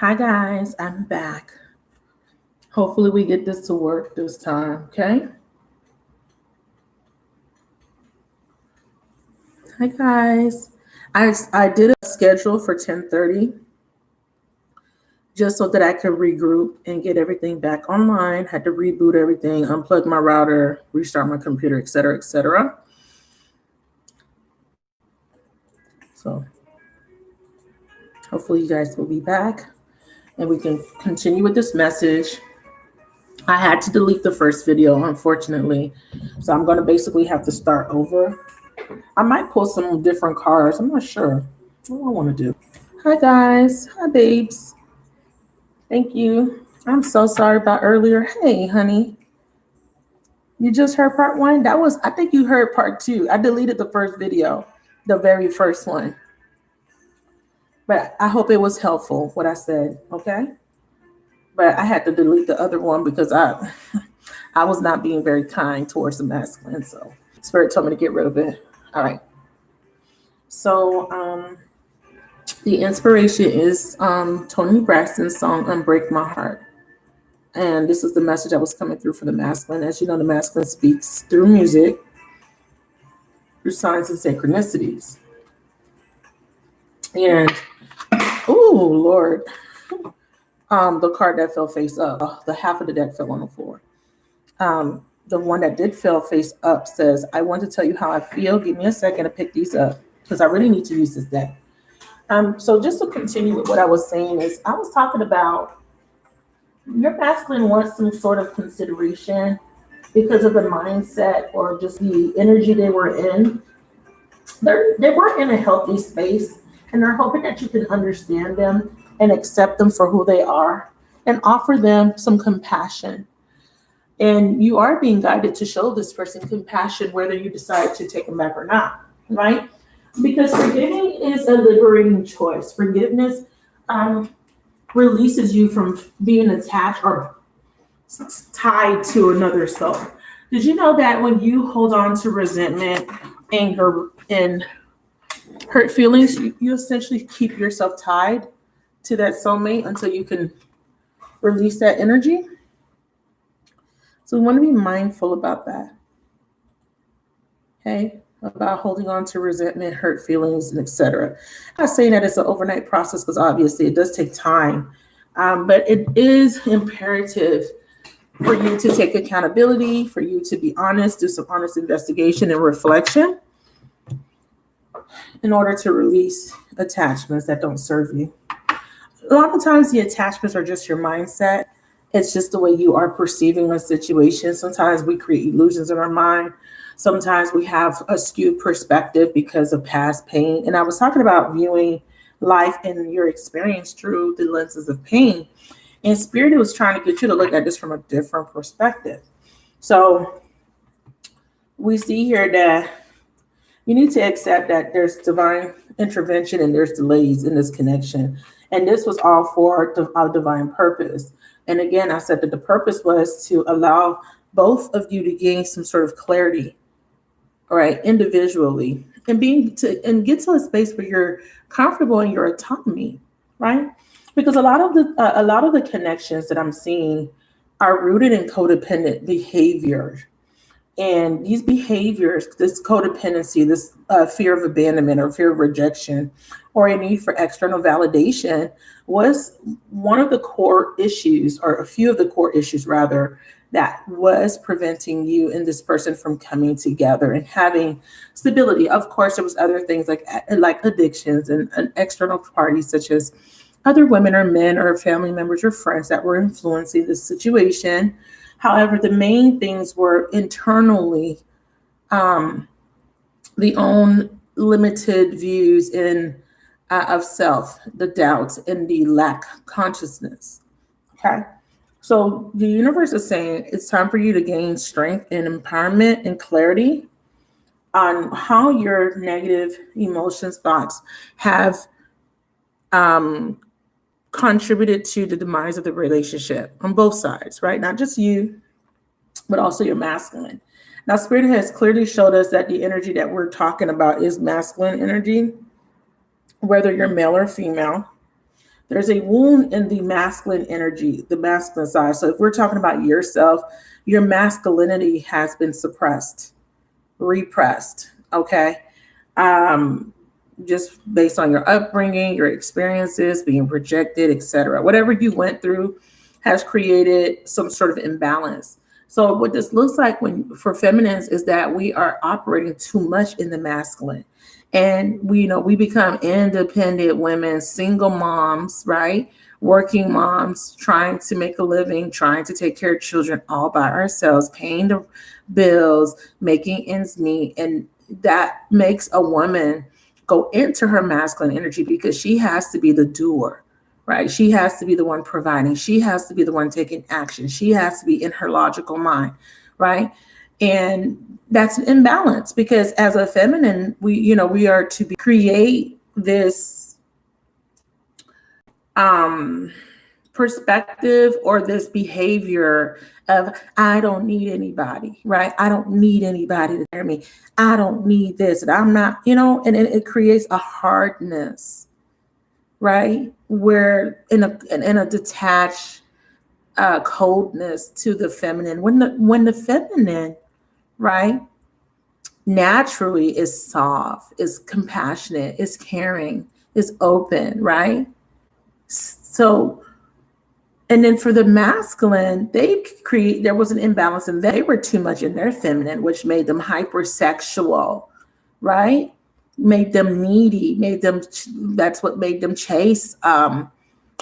Hi guys, I'm back. Hopefully we get this to work this time, okay? Hi guys. I did a schedule for 10:30 just so that I could regroup and get everything back online. Had to reboot everything, unplug my router, restart my computer, etc., etc. So hopefully you guys will be back and we can continue with this message. I had to delete the first video, unfortunately. So I'm going to basically have to start over. I might pull some different cards. I'm not sure. What do I want to do? Hi, guys. Hi, babes. Thank you. I'm so sorry about earlier. Hey, honey. You just heard part one? I think you heard part two. I deleted the first video, the very first one. But I hope it was helpful, what I said, okay? But I had to delete the other one because I was not being very kind towards the masculine. So Spirit told me to get rid of it. All right. So the inspiration is Toni Braxton's song Unbreak My Heart. And this is the message that was coming through for the masculine. As you know, the masculine speaks through music, through signs and synchronicities. And, oh, Lord, the card that fell face up, the half of the deck fell on the floor. The one that did fall face up says, I want to tell you how I feel. Give me a second to pick these up because I really need to use this deck. So just to continue with what I was saying is I was talking about your masculine wants some sort of consideration because of the mindset or just the energy they were in. They weren't in a healthy space, and they're hoping that you can understand them and accept them for who they are and offer them some compassion. And you are being guided to show this person compassion, whether you decide to take them back or not, right? Because forgiving is a liberating choice. Forgiveness releases you from being attached or tied to another soul. Did you know that when you hold on to resentment, anger, and hurt feelings, you essentially keep yourself tied to that soulmate until you can release that energy? So we want to be mindful about that. Okay? About holding on to resentment, hurt feelings, and etc. I'm not saying that it's an overnight process because obviously it does take time, but it is imperative for you to take accountability, for you to be honest, do some honest investigation and reflection in order to release attachments that don't serve you. A lot of times the attachments are just your mindset. It's just the way you are perceiving a situation. Sometimes we create illusions in our mind. Sometimes we have a skewed perspective because of past pain. And I was talking about viewing life and your experience through the lenses of pain. And Spirit was trying to get you to look at this from a different perspective. So we see here that you need to accept that there's divine intervention and there's delays in this connection. And this was all for our divine purpose. And again, I said that the purpose was to allow both of you to gain some sort of clarity, all right, individually, and get to a space where you're comfortable in your autonomy, right? Because a lot of the connections that I'm seeing are rooted in codependent behavior. And these behaviors, this codependency, this fear of abandonment or fear of rejection, or a need for external validation was one of the core issues, or a few of the core issues rather, that was preventing you and this person from coming together and having stability. Of course, there was other things like addictions and external parties such as other women or men or family members or friends that were influencing the situation. However, the main things were internally the own limited views of self, the doubts, and the lack consciousness. Okay. So the universe is saying it's time for you to gain strength and empowerment and clarity on how your negative emotions, thoughts have contributed to the demise of the relationship on both sides, right? Not just you, but also your masculine. Now, Spirit has clearly showed us that the energy that we're talking about is masculine energy, whether you're male or female. There's a wound in the masculine energy, the masculine side. So if we're talking about yourself, your masculinity has been suppressed, repressed. Okay. Um, just based on your upbringing, your experiences, being projected, etc. Whatever you went through has created some sort of imbalance. So what this looks like when for feminines is that we are operating too much in the masculine. And we become independent women, single moms, right? Working moms, trying to make a living, trying to take care of children all by ourselves, paying the bills, making ends meet. And that makes a woman go into her masculine energy because she has to be the doer, right? She has to be the one providing. She has to be the one taking action. She has to be in her logical mind, right? And that's an imbalance because as a feminine, we are to create this perspective or this behavior of I don't need anybody, right? I don't need anybody to hear me. I don't need this, and I'm not, and it creates a hardness, right? Where in a detached coldness to the feminine. When the feminine, right, naturally is soft, is compassionate, is caring, is open, right? So, and then for the masculine, there was an imbalance and they were too much in their feminine, which made them hypersexual, right? Made them needy, that's what made them chase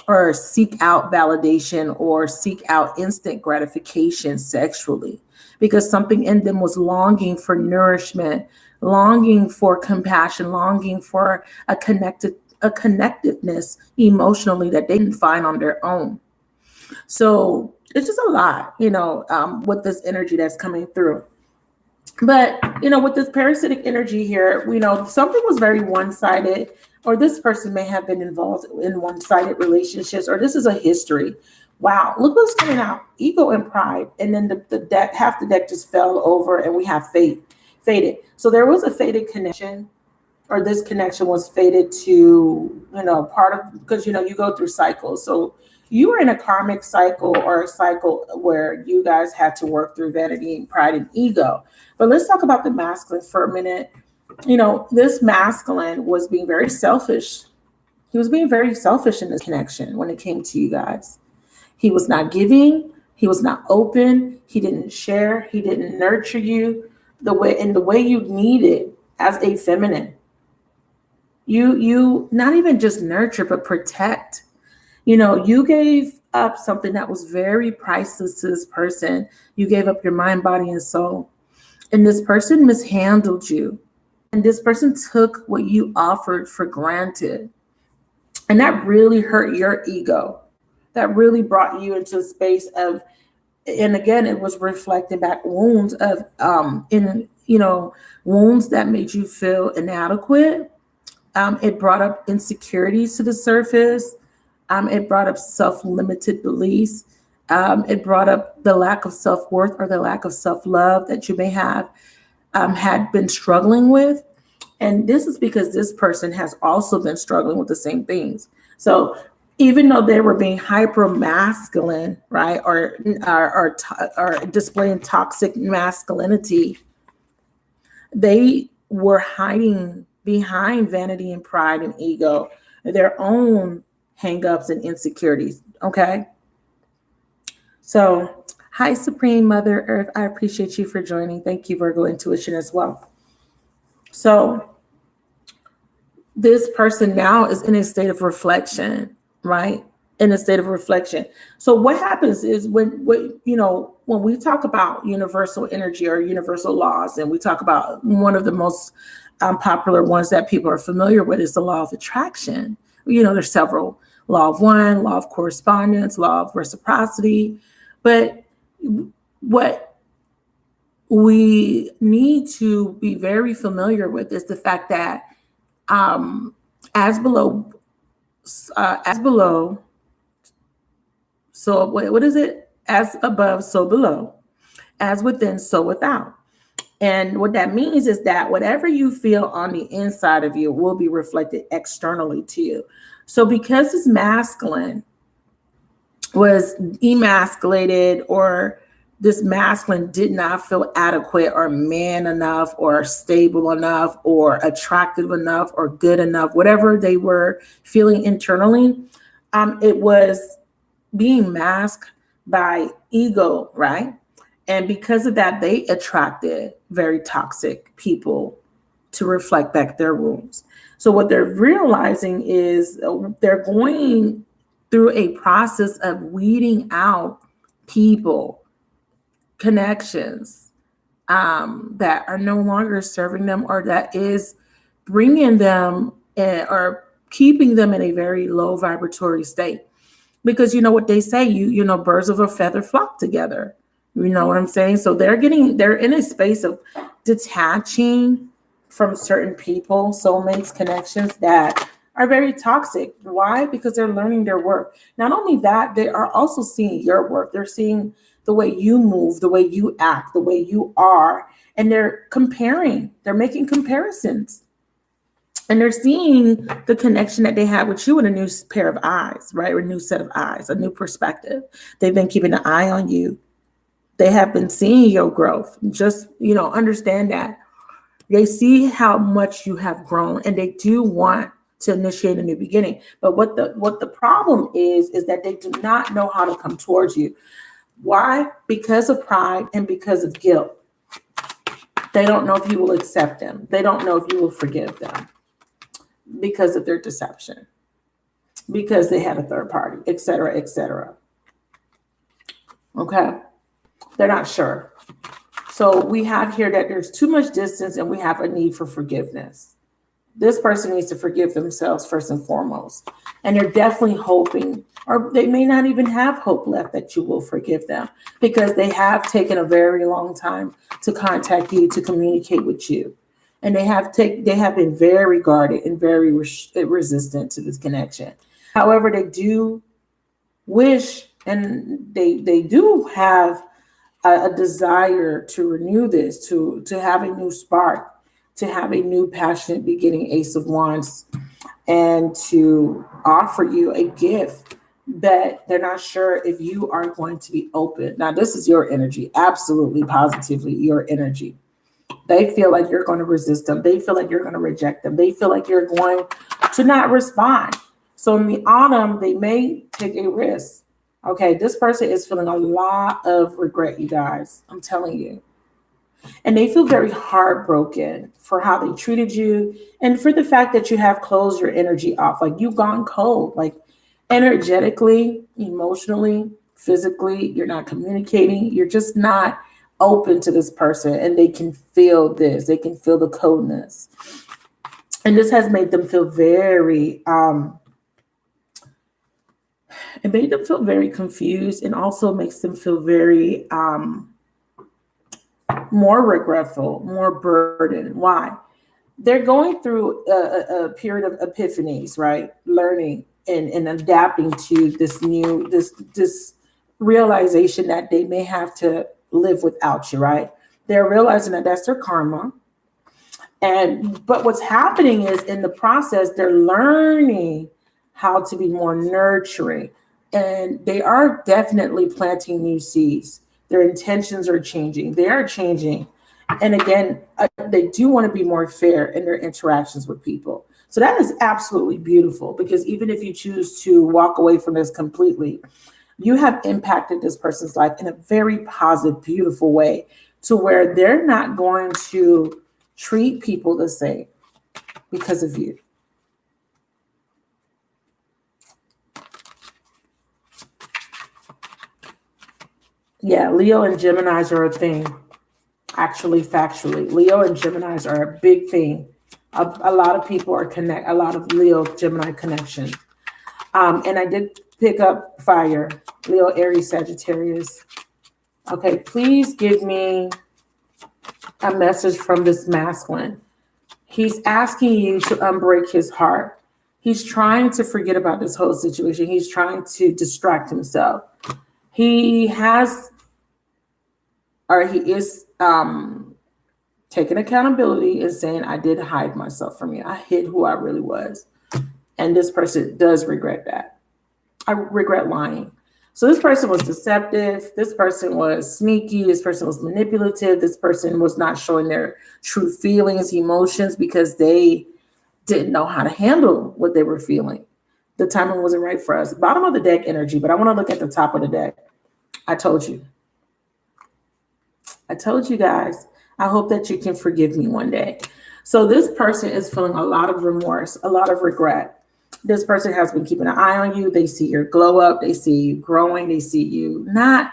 or seek out validation or seek out instant gratification sexually because something in them was longing for nourishment, longing for compassion, longing for a connectiveness emotionally that they didn't find on their own. So it's just a lot, with this energy that's coming through. But, with this parasitic energy here, something was very one-sided, or this person may have been involved in one-sided relationships, or this is a history. Wow, look what's coming out. Ego and pride. And then the deck, half the deck just fell over and we have faded. So there was a faded connection, or this connection was faded to, part of, because, you go through cycles. So you were in a karmic cycle or a cycle where you guys had to work through vanity and pride and ego. But let's talk about the masculine for a minute. This masculine was being very selfish. He was being very selfish in this connection when it came to you guys. He was not giving. He was not open. He didn't share. He didn't nurture you the way you needed as a feminine. You not even just nurture, but protect. You gave up something that was very priceless to this person. You gave up your mind, body, and soul. And this person mishandled you. And this person took what you offered for granted. And that really hurt your ego. That really brought you into a space of, and again, it was reflecting back wounds of, wounds that made you feel inadequate. It brought up insecurities to the surface. It brought up self-limited beliefs. It brought up the lack of self-worth or the lack of self-love that you may have had been struggling with. And this is because this person has also been struggling with the same things. So even though they were being hyper masculine, right, or displaying toxic masculinity, they were hiding behind vanity and pride and ego, their own hangups and insecurities. Okay. So, hi, Supreme Mother Earth. I appreciate you for joining. Thank you, Virgo Intuition, as well. So, this person now is in a state of reflection, right? In a state of reflection. So, what happens is when we talk about universal energy or universal laws, and we talk about one of the most popular ones that people are familiar with is the law of attraction. There's several: law of one, law of correspondence, law of reciprocity. But what we need to be very familiar with is the fact that as below. So what is it? As above, so below. As within, so without. And what that means is that whatever you feel on the inside of you will be reflected externally to you. So because his masculine was emasculated, or this masculine did not feel adequate or man enough or stable enough or attractive enough or good enough, whatever they were feeling internally, it was being masked by ego, right? And because of that, they attracted very toxic people to reflect back their wounds. So what they're realizing is they're going through a process of weeding out people, connections that are no longer serving them, or that is bringing them or keeping them in a very low vibratory state. Because you know what they say, you know, birds of a feather flock together. You know what I'm saying? So they're in a space of detaching from certain people, soulmates, connections that are very toxic. Why? Because they're learning their work. Not only that, they are also seeing your work. They're seeing the way you move, the way you act, the way you are, and they're comparing. They're making comparisons. And they're seeing the connection that they had with you in a new pair of eyes, right? Or a new set of eyes, a new perspective. They've been keeping an eye on you. They have been seeing your growth. Just, you know, understand that. They see how much you have grown, and they do want to initiate a new beginning. But what the problem is that they do not know how to come towards you. Why? Because of pride and because of guilt. They don't know if you will accept them. They don't know if you will forgive them because of their deception, because they had a third party, et cetera, et cetera. Okay? They're not sure. So we have here that there's too much distance and we have a need for forgiveness. This person needs to forgive themselves first and foremost. And they're definitely hoping, or they may not even have hope left, that you will forgive them, because they have taken a very long time to contact you, to communicate with you. And they have been very guarded and very resistant to this connection. However, they do wish, and they do have a desire to renew this, to have a new spark, to have a new passionate beginning, Ace of Wands, and to offer you a gift. But they're not sure if you are going to be open. Now, this is your energy, absolutely, positively your energy. They feel like you're going to resist them. They feel like you're going to reject them. They feel like you're going to not respond. So in the autumn, they may take a risk. Okay, this person is feeling a lot of regret, you guys. I'm telling you. And they feel very heartbroken for how they treated you, and for the fact that you have closed your energy off. Like, you've gone cold, like energetically, emotionally, physically. You're not communicating. You're just not open to this person, and they can feel this. They can feel the coldness. And this has made them feel very it made them feel very confused, and also makes them feel very more regretful, more burdened. Why? They're going through a period of epiphanies, right? Learning and adapting to this realization that they may have to live without you, right? They're realizing that that's their karma. But what's happening is, in the process, they're learning how to be more nurturing, and they are definitely planting new seeds. Their intentions are changing. They are changing. And again, they do want to be more fair in their interactions with people. So that is absolutely beautiful, because even if you choose to walk away from this completely, you have impacted this person's life in a very positive, beautiful way, to where they're not going to treat people the same because of you. Yeah, Leo and Geminis are a thing. Actually, factually, Leo and Geminis are a big thing. A lot of people are a lot of Leo Gemini connections. And I did pick up fire, Leo, Aries, Sagittarius. Okay, please give me a message from this masculine. He's asking you to unbreak his heart. He's trying to forget about this whole situation. He's trying to distract himself. He has, or he is taking accountability and saying, I did hide myself from you. I hid who I really was. And this person does regret that. I regret lying. So this person was deceptive. This person was sneaky. This person was manipulative. This person was not showing their true feelings, emotions, because they didn't know how to handle what they were feeling. The timing wasn't right for us. Bottom of the deck energy, but I want to look at the top of the deck. I told you. I told you guys. I hope that you can forgive me one day. So this person is feeling a lot of remorse, a lot of regret. This person has been keeping an eye on you. They see your glow up. They see you growing. They see you not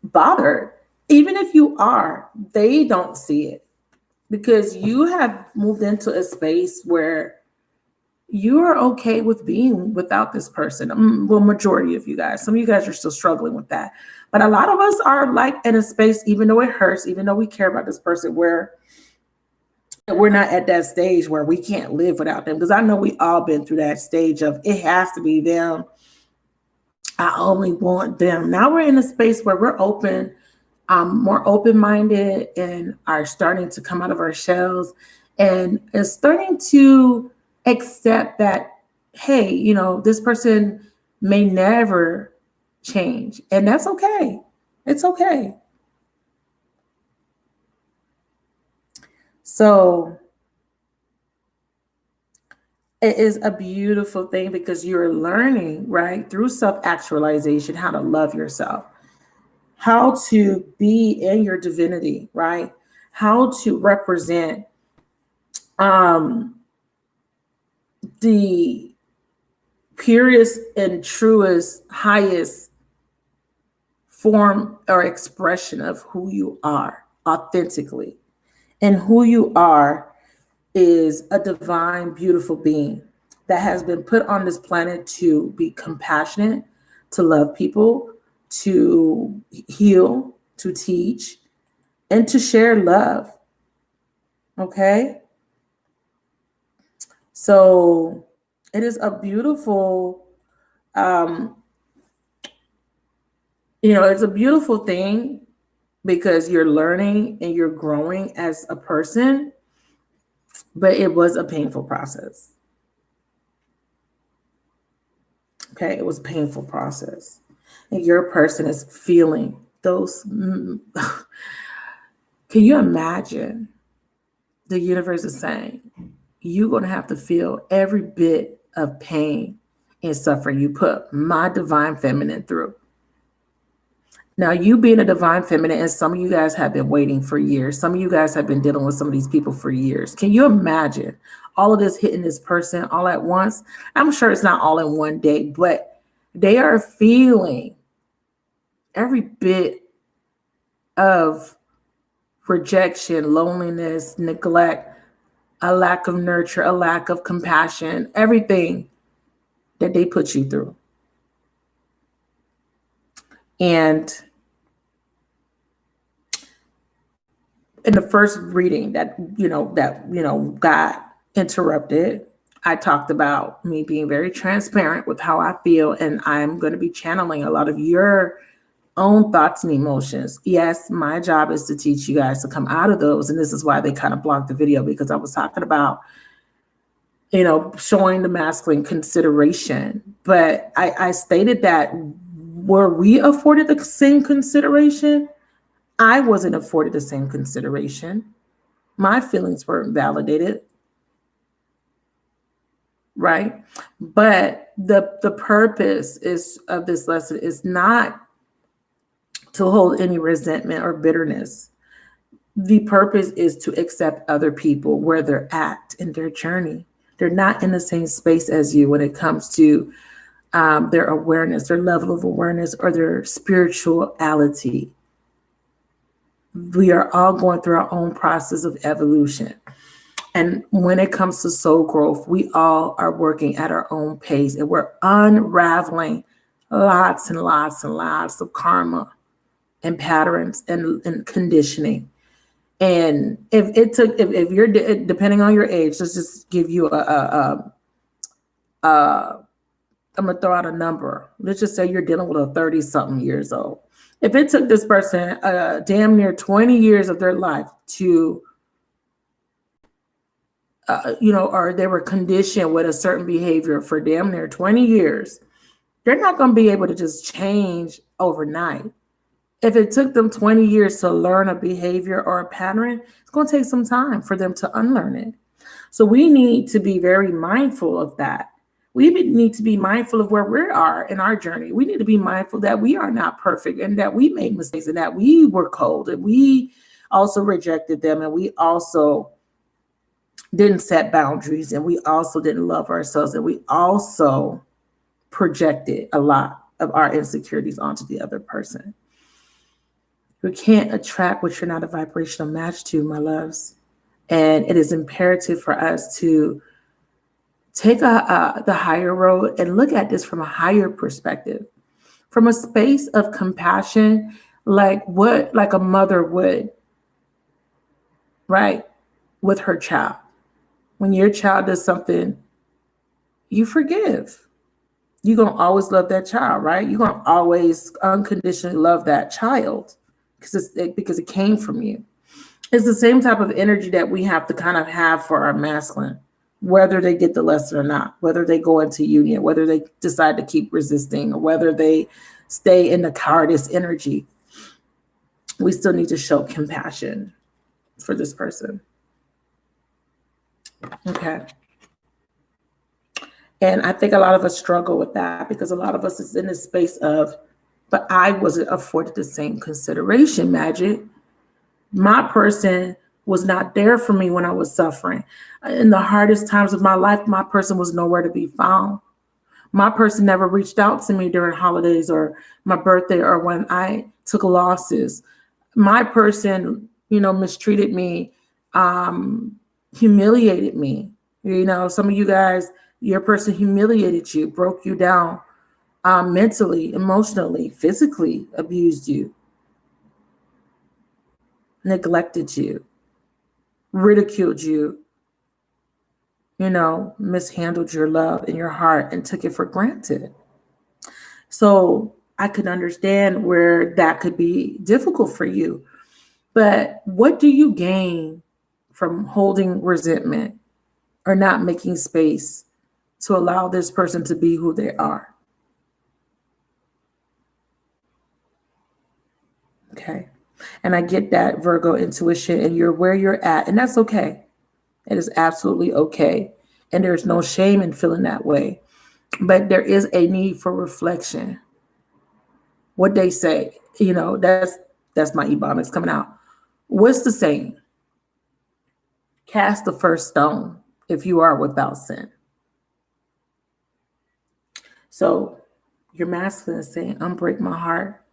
bothered. Even if you are, they don't see it because you have moved into a space where you are okay with being without this person. Well, majority of you guys. Some of you guys are still struggling with that. But a lot of us are like in a space, even though it hurts, even though we care about this person, where we're not at that stage where we can't live without them. Because I know we all been through that stage of it has to be them. I only want them. Now we're in a space where we're open, more open-minded, and are starting to come out of our shells and is starting to accept that, hey, you know, this person may never change. And that's okay. It's okay. So it is a beautiful thing because you're learning, right, through self-actualization, how to love yourself, how to be in your divinity, right? How to represent the purest and truest, highest form or expression of who you are authentically. And who you are is a divine, beautiful being that has been put on this planet to be compassionate, to love people, to heal, to teach, and to share love. Okay? So it is a beautiful, it's a beautiful thing because you're learning and you're growing as a person, but it was a painful process. Okay, it was a painful process. And your person is feeling those. Can you imagine? The universe is saying, you're going to have to feel every bit of pain and suffering you put my divine feminine through. Now, you being a divine feminine, and some of you guys have been waiting for years. Some of you guys have been dealing with some of these people for years. Can you imagine all of this hitting this person all at once? I'm sure it's not all in one day, but they are feeling every bit of rejection, loneliness, neglect, a lack of nurture, a lack of compassion, everything that they put you through. And in the first reading that got interrupted, I talked about me being very transparent with how I feel, and I'm going to be channeling a lot of your own thoughts and emotions. Yes, my job is to teach you guys to come out of those, and this is why they kind of blocked the video, because I was talking about, showing the masculine consideration. But I stated that were we afforded the same consideration? I wasn't afforded the same consideration. My feelings weren't validated, right? But the purpose of this lesson is not to hold any resentment or bitterness. The purpose is to accept other people where they're at in their journey. They're not in the same space as you when it comes to their awareness, their level of awareness, or their spirituality. We are all going through our own process of evolution. And when it comes to soul growth, we all are working at our own pace, and we're unraveling lots and lots and lots of karma and patterns and conditioning. And if you're depending on your age, let's just give you I'm gonna throw out a number. Let's just say you're dealing with a 30-something years old. If it took this person damn near 20 years of their life to or they were conditioned with a certain behavior for damn near 20 years, they're not going to be able to just change overnight. If it took them 20 years to learn a behavior or a pattern, it's going to take some time for them to unlearn it. So we need to be very mindful of that. We need to be mindful of where we are in our journey. We need to be mindful that we are not perfect and that we made mistakes and that we were cold and we also rejected them and we also didn't set boundaries and we also didn't love ourselves and we also projected a lot of our insecurities onto the other person. You can't attract what you're not a vibrational match to, my loves. And it is imperative for us to take the higher road and look at this from a higher perspective, from a space of compassion, like a mother would, right, with her child. When your child does something, you forgive. You're going to always love that child, right? You're going to always unconditionally love that child because it came from you. It's the same type of energy that we have to kind of have for our masculine, whether they get the lesson or not, whether they go into union, whether they decide to keep resisting, or whether they stay in the cowardess energy. We still need to show compassion for this person. Okay. And I think a lot of us struggle with that because a lot of us is in this space of, but I wasn't afforded the same consideration, Magic. My person was not there for me when I was suffering. In the hardest times of my life, my person was nowhere to be found. My person never reached out to me during holidays or my birthday or when I took losses. My person, mistreated me, humiliated me. Some of you guys, your person humiliated you, broke you down, mentally, emotionally, physically abused you, neglected you, ridiculed you, mishandled your love and your heart and took it for granted. So I could understand where that could be difficult for you. But what do you gain from holding resentment or not making space to allow this person to be who they are? Okay. And I get that, Virgo intuition, and you're where you're at, and that's okay. It is absolutely okay. And there's no shame in feeling that way. But there is a need for reflection. What they say, that's my Ebonics coming out. What's the saying? Cast the first stone if you are without sin. So your masculine is saying, unbreak my heart.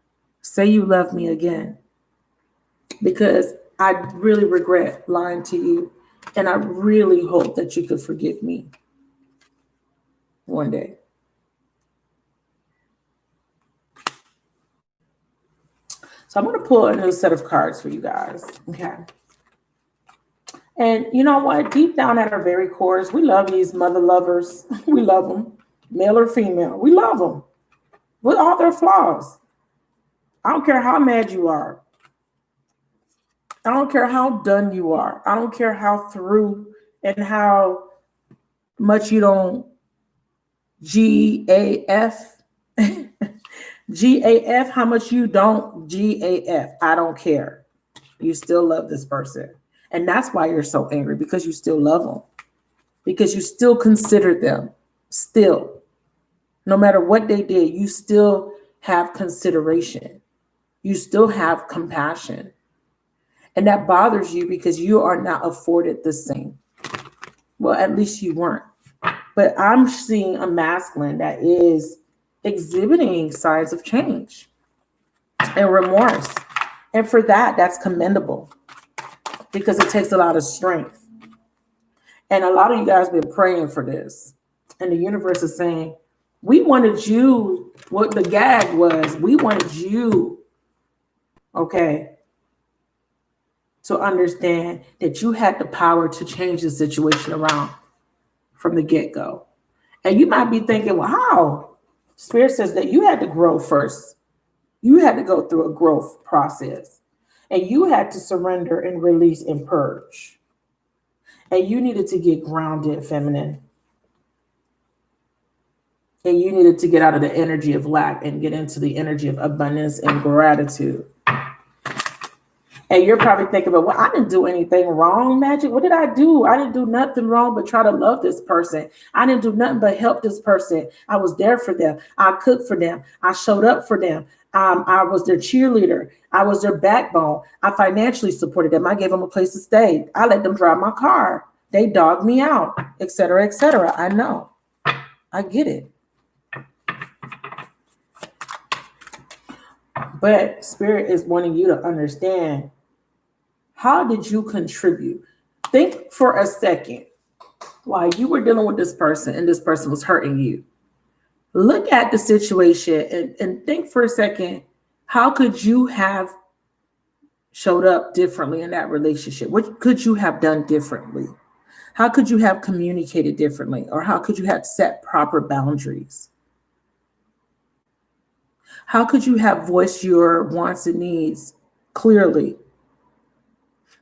Say you love me again. Because I really regret lying to you. And I really hope that you could forgive me one day. So I'm going to pull a new set of cards for you guys. Okay. And you know what? Deep down at our very cores, we love these mother lovers. We love them, male or female. We love them with all their flaws. I don't care how mad you are. I don't care how done you are. I don't care how through and how much you don't GAF. GAF, how much you don't GAF. I don't care. You still love this person. And that's why you're so angry, because you still love them. Because you still consider them. Still. No matter what they did, you still have consideration. You still have compassion. And that bothers you because you are not afforded the same. Well, at least you weren't. But I'm seeing a masculine that is exhibiting signs of change and remorse. And for that, that's commendable because it takes a lot of strength. And a lot of you guys have been praying for this. And the universe is saying, we wanted you, what the gag was, we wanted you, okay, to understand that you had the power to change the situation around from the get-go. And you might be thinking, well, how? Spirit says that you had to grow first. You had to go through a growth process. And you had to surrender and release and purge. And you needed to get grounded, feminine. And you needed to get out of the energy of lack and get into the energy of abundance and gratitude. And you're probably thinking, well, I didn't do anything wrong, Magic. What did I do? I didn't do nothing wrong but try to love this person. I didn't do nothing but help this person. I was there for them. I cooked for them. I showed up for them. I was their cheerleader. I was their backbone. I financially supported them. I gave them a place to stay. I let them drive my car. They dogged me out, et cetera, et cetera. I know. I get it. But Spirit is wanting you to understand, how did you contribute? Think for a second, while you were dealing with this person and this person was hurting you. Look at the situation and think for a second, how could you have showed up differently in that relationship? What could you have done differently? How could you have communicated differently? Or how could you have set proper boundaries? How could you have voiced your wants and needs clearly?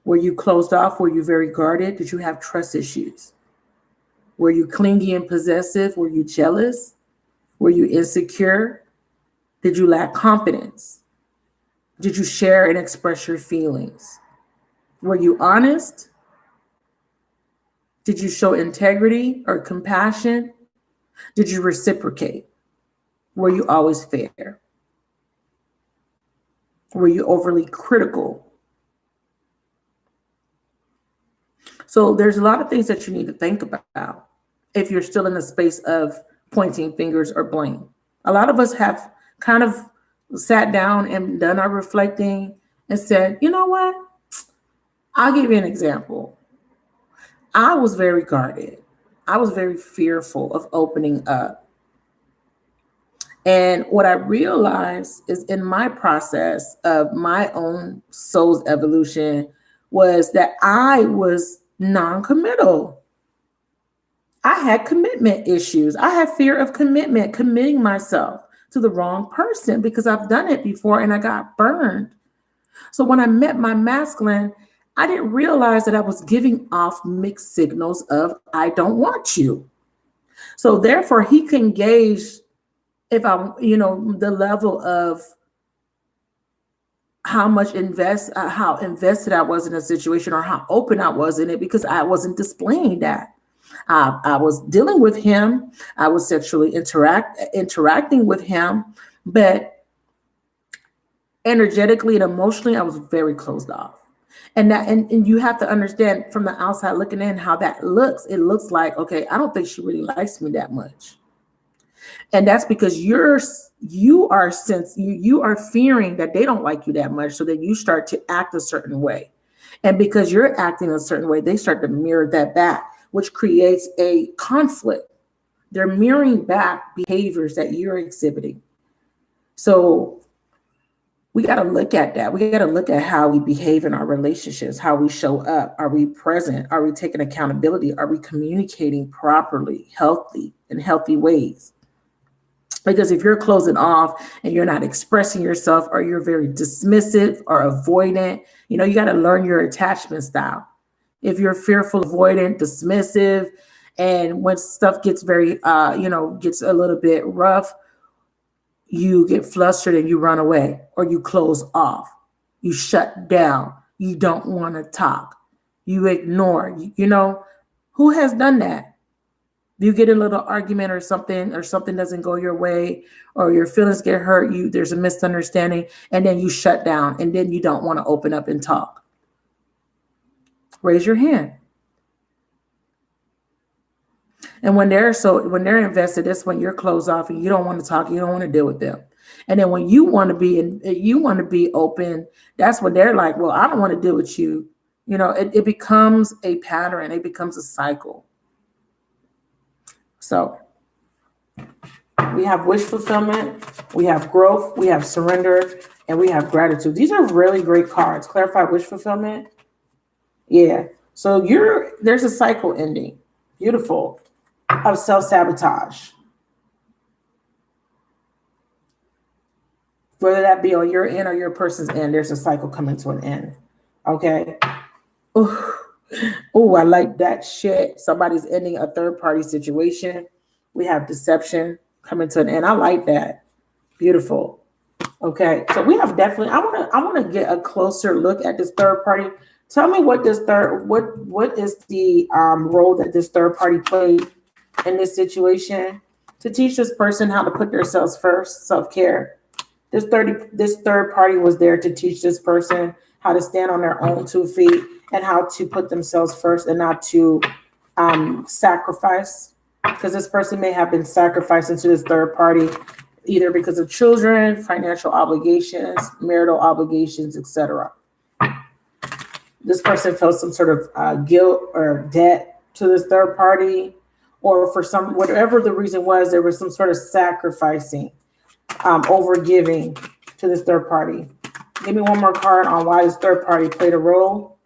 Were you closed off? Were you very guarded? Did you have trust issues? Were you clingy and possessive? Were you jealous? Were you insecure? Did you lack confidence? Did you share and express your feelings? Were you honest? Did you show integrity or compassion? Did you reciprocate? Were you always fair? Were you overly critical? So there's a lot of things that you need to think about if you're still in a space of pointing fingers or blame. A lot of us have kind of sat down and done our reflecting and said, you know what? I'll give you an example. I was very guarded. I was very fearful of opening up. And what I realized is in my process of my own soul's evolution was that I was non-committal. I had commitment issues. I had fear of committing myself to the wrong person because I've done it before and I got burned. So when I met my masculine, I didn't realize that I was giving off mixed signals of I don't want you. So therefore he can gauge if I'm, the level of how invested I was in a situation or how open I was in it because I wasn't displaying that. I was dealing with him. I was sexually interacting with him, but energetically and emotionally, I was very closed off. And you have to understand from the outside looking in how that looks. It looks like, okay, I don't think she really likes me that much. And that's because you are fearing that they don't like you that much. So that you start to act a certain way. And because you're acting a certain way, they start to mirror that back, which creates a conflict. They're mirroring back behaviors that you're exhibiting. So we got to look at that. We got to look at how we behave in our relationships, how we show up. Are we present? Are we taking accountability? Are we communicating properly, in healthy ways? Because if you're closing off and you're not expressing yourself or you're very dismissive or avoidant, you got to learn your attachment style. If you're fearful, avoidant, dismissive, and when stuff gets very, gets a little bit rough, you get flustered and you run away or you close off. You shut down. You don't want to talk. You ignore. Who has done that? You get a little argument or something doesn't go your way or your feelings get hurt, there's a misunderstanding, and then you shut down and then you don't want to open up and talk. Raise your hand. And when they're invested, that's when you're closed off and you don't want to talk, you don't want to deal with them. And then when you want to be open, that's when they're like, well, I don't want to deal with you. It becomes a pattern, it becomes a cycle. So we have wish fulfillment, we have growth, we have surrender, and we have gratitude. These are really great cards. Clarify wish fulfillment. Yeah. So there's a cycle ending. Beautiful. Of self-sabotage. Whether that be on your end or your person's end, there's a cycle coming to an end. Okay. Ooh. Oh, I like that shit. Somebody's ending a third party situation. We have deception coming to an end. I like that. Beautiful. Okay, so we have definitely. I want to get a closer look at this third party. Tell me what is the role that this third party played in this situation to teach this person how to put themselves first, self care. This third party was there to teach this person how to stand on their own 2 feet and how to put themselves first and not to sacrifice, because this person may have been sacrificing to this third party either because of children, financial obligations, marital obligations, etc. This person felt some sort of guilt or debt to this third party, or for some whatever the reason was, there was some sort of sacrificing, over giving to this third party. Give me one more card on why this third party played a role.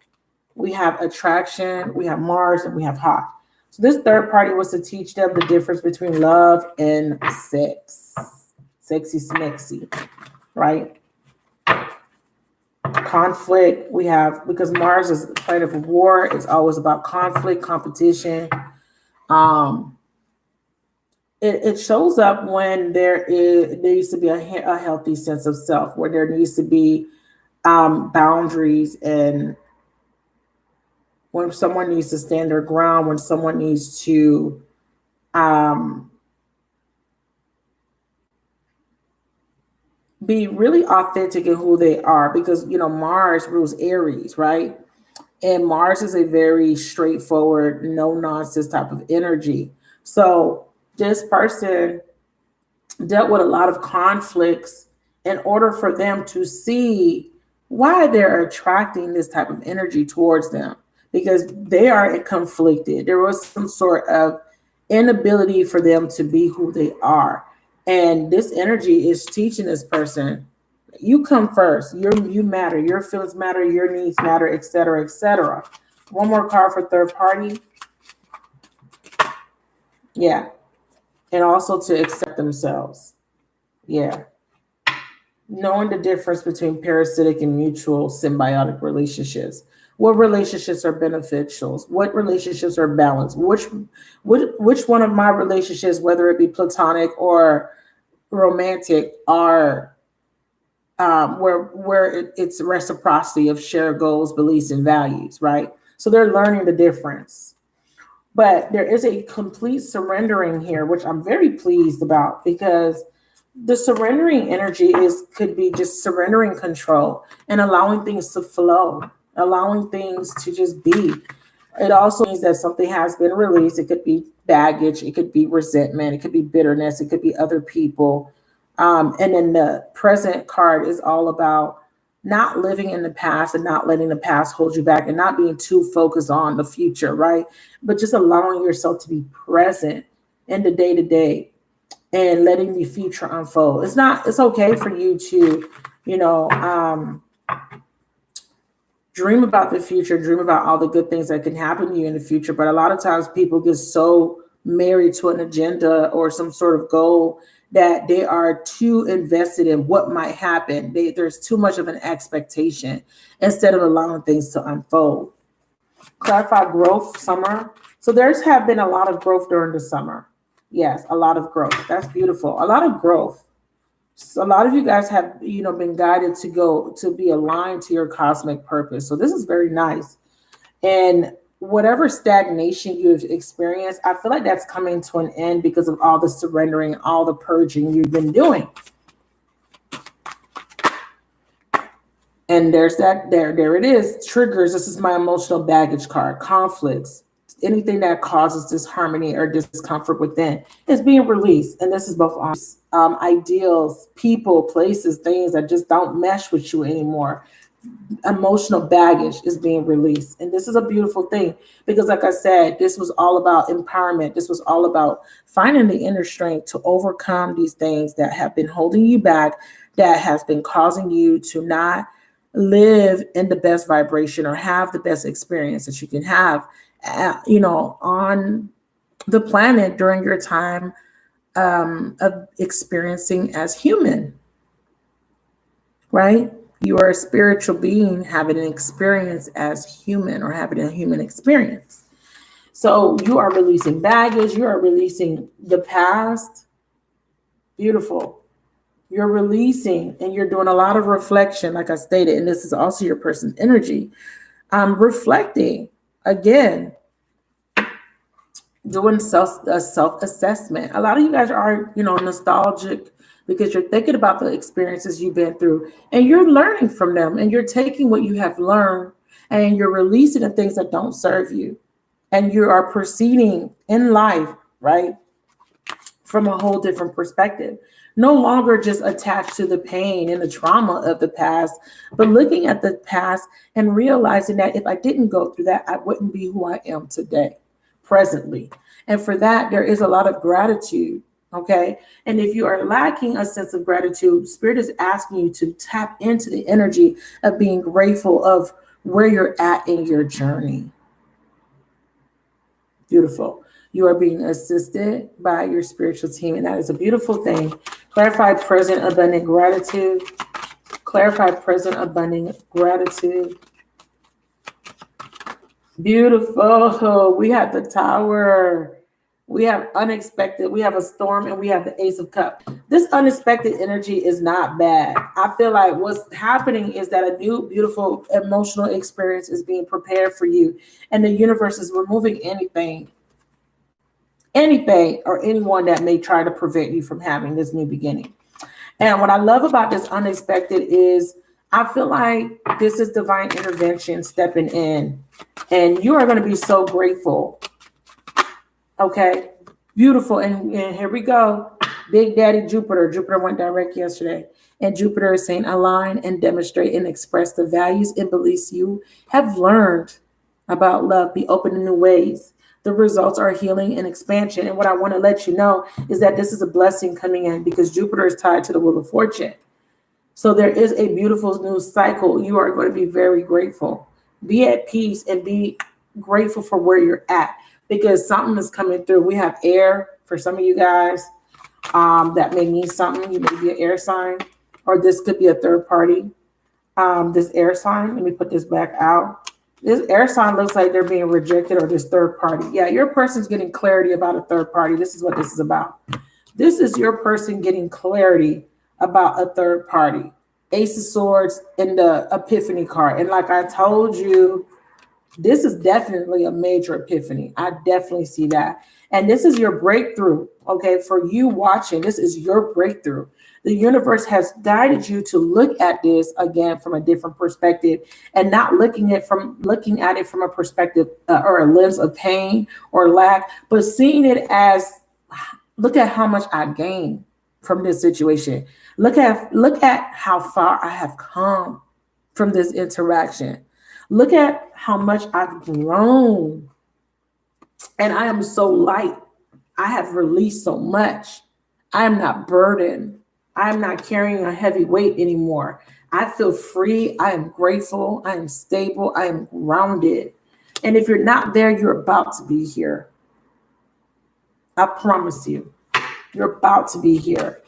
We have attraction, we have Mars, and we have hot. So this third party was to teach them the difference between love and sex. Sexy smexy, right? Conflict, we have, because Mars is the planet of war, it's always about conflict, competition. It shows up when there needs to be a healthy sense of self, where there needs to be boundaries, and when someone needs to stand their ground, when someone needs to be really authentic in who they are, because Mars rules Aries, right? And Mars is a very straightforward, no nonsense type of energy. So this person dealt with a lot of conflicts in order for them to see why they're attracting this type of energy towards them, because they are conflicted. There was some sort of inability for them to be who they are. And this energy is teaching this person, you come first. You matter. Your feelings matter. Your needs matter, etc., etc. One more card for third party. Yeah. And also to accept themselves. Yeah. Knowing the difference between parasitic and mutual symbiotic relationships. What relationships are beneficial? What relationships are balanced? Which one of my relationships, whether it be platonic or romantic, are where it's reciprocity of shared goals, beliefs, and values, right? So they're learning the difference. But there is a complete surrendering here, which I'm very pleased about, because the surrendering energy could be just surrendering control and allowing things to flow, allowing things to just be. It also means that something has been released. It could be baggage, it could be resentment, it could be bitterness, it could be other people. And then the present card is all about not living in the past and not letting the past hold you back and not being too focused on the future, right? But just allowing yourself to be present in the day to day and letting the future unfold. It's okay for you to, dream about the future, dream about all the good things that can happen to you in the future. But a lot of times people get so married to an agenda or some sort of goal that they are too invested in what might happen. There's too much of an expectation instead of allowing things to unfold. Clarify growth, summer. So there's have been a lot of growth during the summer. Yes, a lot of growth. That's beautiful. A lot of growth. So a lot of you guys have, been guided to go to be aligned to your cosmic purpose. So this is very nice. And whatever stagnation you've experienced, I feel like that's coming to an end because of all the surrendering, all the purging you've been doing. And there's that, there it is. Triggers. This is my emotional baggage card. Conflicts. Anything that causes disharmony or discomfort within is being released. And this is both on ideals, people, places, things that just don't mesh with you anymore. Emotional baggage is being released. And this is a beautiful thing because, like I said, this was all about empowerment. This was all about finding the inner strength to overcome these things that have been holding you back, that has been causing you to not live in the best vibration or have the best experience that you can have, on the planet during your time of experiencing as human, right? You are a spiritual being having an experience as human or having a human experience. So you are releasing baggage. You are releasing the past. Beautiful. You're releasing and you're doing a lot of reflection, like I stated, and this is also your person's energy. Reflecting again, doing self-assessment. A lot of you guys are, nostalgic because you're thinking about the experiences you've been through and you're learning from them and you're taking what you have learned and you're releasing the things that don't serve you. And you are proceeding in life, right, from a whole different perspective. No longer just attached to the pain and the trauma of the past, but looking at the past and realizing that if I didn't go through that, I wouldn't be who I am today, presently. And for that, there is a lot of gratitude. Okay. And if you are lacking a sense of gratitude, Spirit is asking you to tap into the energy of being grateful of where you're at in your journey. Beautiful. You are being assisted by your spiritual team, and that is a beautiful thing. Clarify present abundant gratitude. Clarify present abundant gratitude. Beautiful. We have the Tower. We have unexpected. We have a Storm, and we have the Ace of Cups. This unexpected energy is not bad. I feel like what's happening is that a new, beautiful, emotional experience is being prepared for you, and the universe is removing anything or anyone that may try to prevent you from having this new beginning. And what I love about this unexpected is I feel like this is divine intervention stepping in, and you are going to be so grateful. Okay, beautiful. And here we go. Big Daddy Jupiter. Jupiter went direct yesterday. And Jupiter is saying align and demonstrate and express the values and beliefs you have learned about love. Be open to new ways. The results are healing and expansion. And what I want to let you know is that this is a blessing coming in because Jupiter is tied to the Wheel of Fortune. So there is a beautiful new cycle. You are going to be very grateful. Be at peace and be grateful for where you're at because something is coming through. We have air for some of you guys. That may mean something. You may be an air sign, or this could be a third party. This air sign, let me put this back out. This air sign looks like they're being rejected or this third party. Yeah, your person's getting clarity about a third party. This is what this is about. This is your person getting clarity about a third party. Ace of Swords in the Epiphany card. And like I told you, this is definitely a major epiphany. I definitely see that. And this is your breakthrough, okay? For you watching, this is your breakthrough. The universe has guided you to look at this again from a different perspective and not looking at it from a perspective or a lens of pain or lack, but seeing it as, look at how much I gained from this situation. Look at how far I have come from this interaction. Look at how much I've grown. And I am so light. I have released so much. I am not burdened. I am not carrying a heavy weight anymore. I feel free. I am grateful. I am stable. I am grounded. And if you're not there, you're about to be here. I promise you, you're about to be here.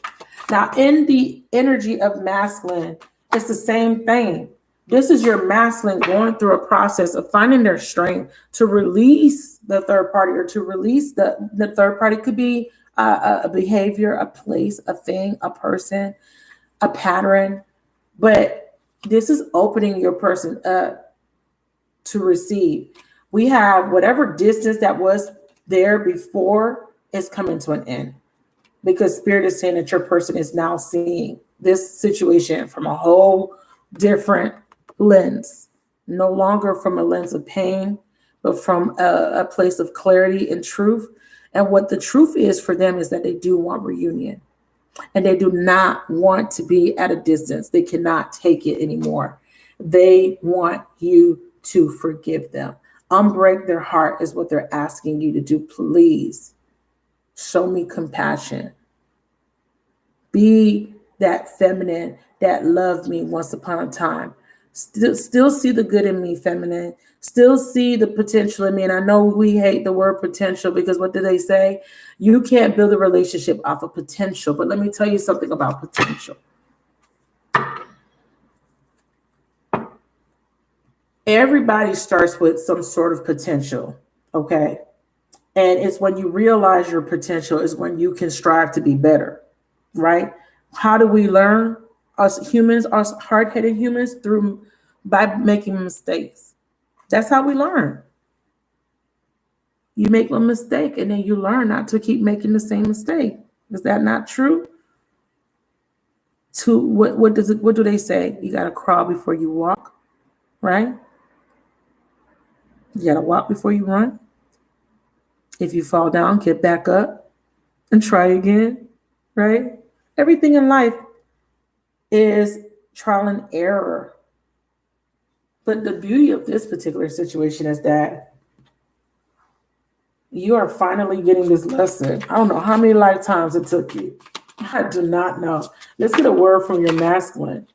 Now, in the energy of masculine, it's the same thing. This is your masculine going through a process of finding their strength to release the third party or to release the third party. Could be a behavior, a place, a thing, a person, a pattern. But this is opening your person up to receive. We have whatever distance that was there before is coming to an end. Because Spirit is saying that your person is now seeing this situation from a whole different lens, no longer from a lens of pain, but from a place of clarity and truth. And what the truth is for them is that they do want reunion and they do not want to be at a distance. They cannot take it anymore. They want you to forgive them. Unbreak their heart is what they're asking you to do. Please show me compassion. Be that feminine that loved me once upon a time. Still see the good in me, feminine. Still see the potential in me. And I know we hate the word potential because what do they say? You can't build a relationship off of potential. But let me tell you something about potential. Everybody starts with some sort of potential, okay? And it's when you realize your potential is when you can strive to be better, right? How do we learn? Us humans, us hard-headed humans, through by making mistakes. That's how we learn. You make a mistake and then you learn not to keep making the same mistake. Is that not true? To what do they say? You gotta crawl before you walk, right? You gotta walk before you run. If you fall down, get back up and try again, right? Everything in life is trial and error. But the beauty of this particular situation is that you are finally getting this lesson. I don't know how many lifetimes it took you. I do not know. Let's get a word from your masculine.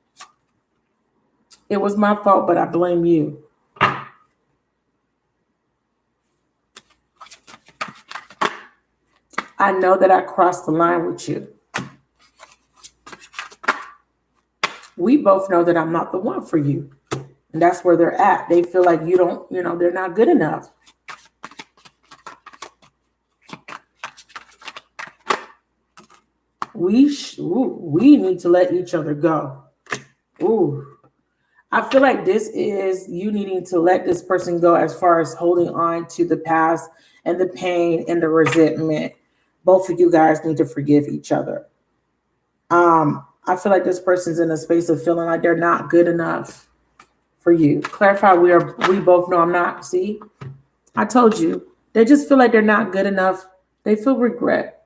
It was my fault, but I blame you. I know that I crossed the line with you. We both know that I'm not the one for you. And that's where they're at. They feel like you don't, they're not good enough. We need to let each other go. Ooh. I feel like this is you needing to let this person go as far as holding on to the past and the pain and the resentment. Both of you guys need to forgive each other. I feel like this person's in a space of feeling like they're not good enough for you. Clarify, we both know I'm not. See, I told you. They just feel like they're not good enough. They feel regret.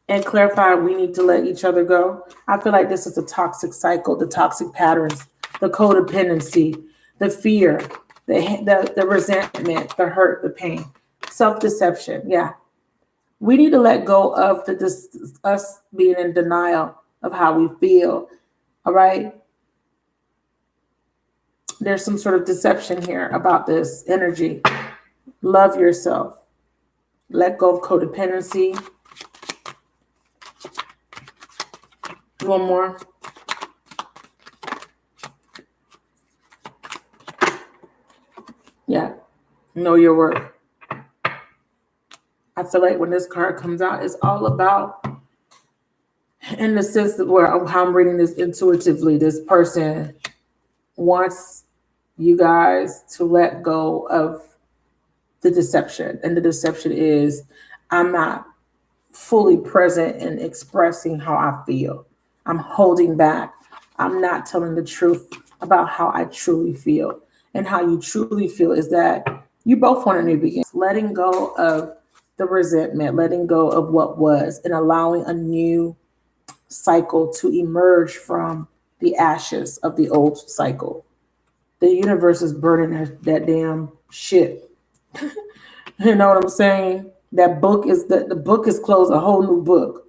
And clarify, we need to let each other go. I feel like this is a toxic cycle, the toxic patterns, the codependency, the fear, the resentment, the hurt, the pain, self-deception. Yeah. We need to let go of us being in denial of how we feel. All right. There's some sort of deception here about this energy. Love yourself. Let go of codependency. One more. Yeah. Know your worth. I feel like when this card comes out, it's all about, in the sense of how I'm reading this intuitively, this person wants you guys to let go of the deception. And the deception is, I'm not fully present in expressing how I feel. I'm holding back. I'm not telling the truth about how I truly feel. And how you truly feel is that you both want a new beginning. Letting go of the resentment, letting go of what was, and allowing a new cycle to emerge from the ashes of the old cycle. The universe is burning that damn shit. You know what I'm saying? That book is the book is closed. A whole new book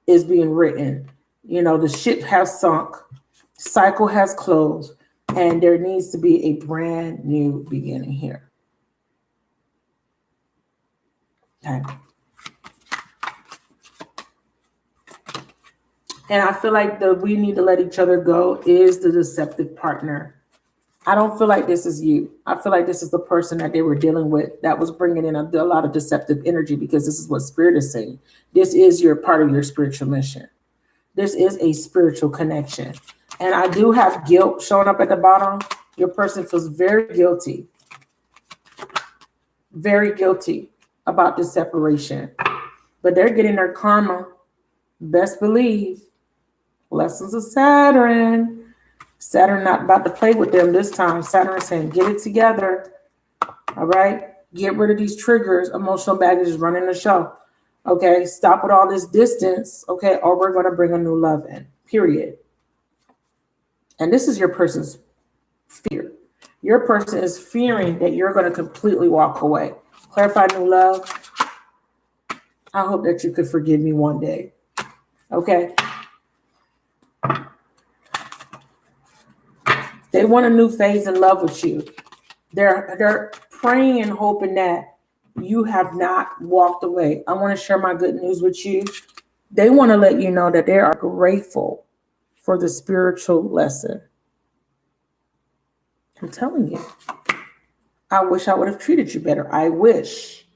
is being written. The ship has sunk, cycle has closed, and there needs to be a brand new beginning here. Okay. And I feel like we need to let each other go is the deceptive partner. I don't feel like this is you. I feel like this is the person that they were dealing with that was bringing in a lot of deceptive energy, because this is what Spirit is saying. This is your part of your spiritual mission. This is a spiritual connection. And I do have guilt showing up at the bottom. Your person feels very guilty about this separation. But they're getting their karma. Best believe. Lessons of Saturn. Saturn not about to play with them this time. Saturn is saying, get it together. All right? Get rid of these triggers. Emotional baggage is running the show. Okay? Stop with all this distance. Okay? Or we're going to bring a new love in. Period. And this is your person's fear. Your person is fearing that you're going to completely walk away. Clarify new love. I hope that you could forgive me one day. Okay? They want a new phase in love with you. They're praying and hoping that you have not walked away. I want to share my good news with you. They want to let you know that they are grateful for the spiritual lesson. I'm telling you. I wish I would have treated you better. I wish.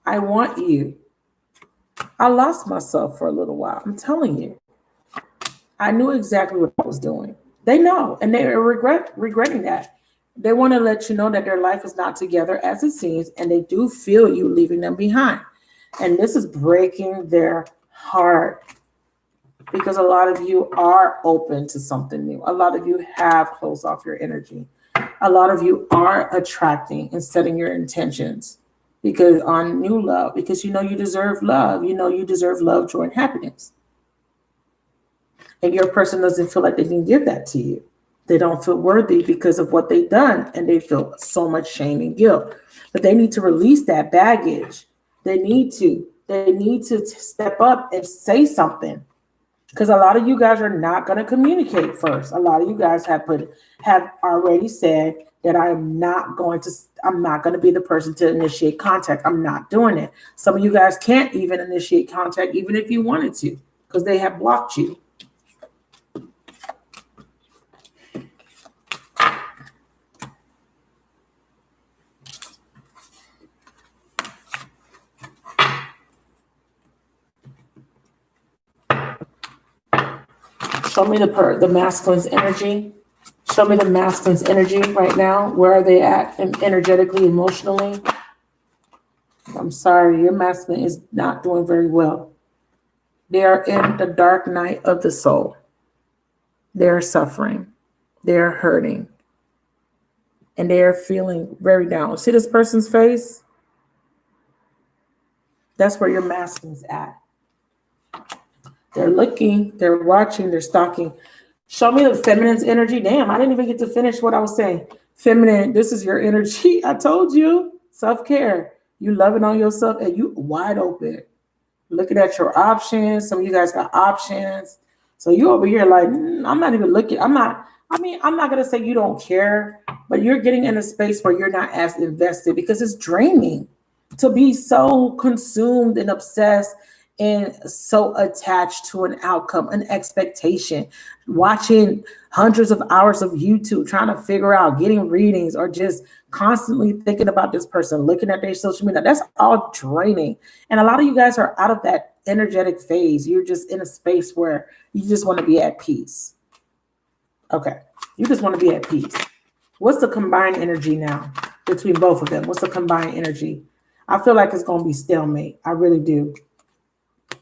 I want you. I lost myself for a little while. I'm telling you. I knew exactly what I was doing. They know, and they are regretting that. They want to let you know that their life is not together as it seems, and they do feel you leaving them behind. And this is breaking their heart because a lot of you are open to something new. A lot of you have closed off your energy. A lot of you are attracting and setting your intentions because on new love, because you know you deserve love. You know you deserve love, joy, and happiness. And your person doesn't feel like they can give that to you. They don't feel worthy because of what they've done, and they feel so much shame and guilt. But they need to release that baggage. They need to step up and say something. Because a lot of you guys are not going to communicate first. A lot of you guys have already said that I'm not going to be the person to initiate contact. I'm not doing it. Some of you guys can't even initiate contact, even if you wanted to, because they have blocked you. Show me the masculine's energy. Show me the masculine's energy right now. Where are they at energetically, emotionally? I'm sorry, your masculine is not doing very well. They are in the dark night of the soul. They are suffering. They are hurting. And they are feeling very down. See this person's face? That's where your masculine's at. They're looking, they're watching, they're stalking. Show me the feminine's energy. Damn, I didn't even get to finish what I was saying. Feminine, this is your energy. I told you. Self-care. You loving on yourself and you wide open. Looking at your options. Some of you guys got options. So you over here like, I'm not even looking. I'm not going to say you don't care, but you're getting in a space where you're not as invested because it's draining to be so consumed and obsessed and so attached to an outcome, an expectation, watching hundreds of hours of YouTube, trying to figure out, getting readings, or just constantly thinking about this person, looking at their social media. That's all draining. And a lot of you guys are out of that energetic phase. You're just in a space where you just want to be at peace. Okay. You just want to be at peace. What's the combined energy now between both of them? What's the combined energy? I feel like it's going to be stalemate. I really do.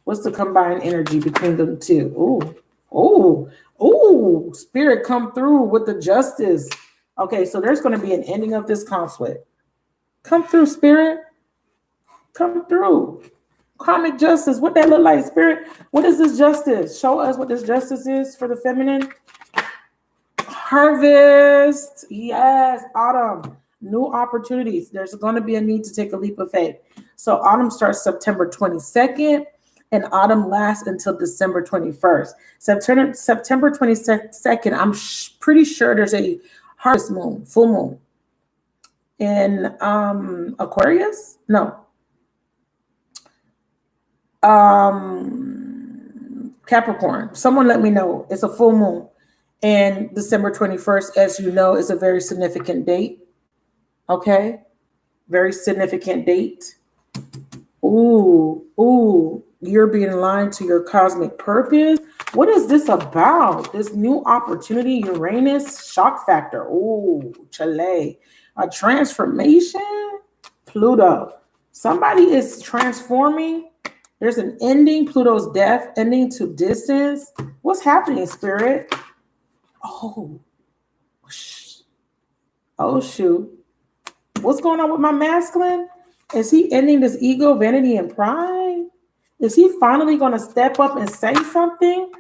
What's the combined energy between the two? Ooh, spirit come through with the justice. Okay, so there's going to be an ending of this conflict. Come through, spirit. Come through. Karmic justice. What that look like, spirit? What is this justice? Show us what this justice is for the feminine. Harvest. Yes, autumn. New opportunities. There's going to be a need to take a leap of faith. So autumn starts September 22nd. And autumn lasts until December 21st. September 22nd, I'm pretty sure there's a harvest moon, full moon. In Aquarius? No. Capricorn. Someone let me know. It's a full moon. And December 21st, as you know, is a very significant date. Okay? Very significant date. Ooh. You're being aligned to your cosmic purpose. What is this about? This new opportunity, Uranus, shock factor. Ooh, Chile. A transformation? Pluto. Somebody is transforming. There's an ending. Pluto's death, ending to distance. What's happening, spirit? Oh, shoot. What's going on with my masculine? Is he ending this ego, vanity, and pride? Is he finally going to step up and say something?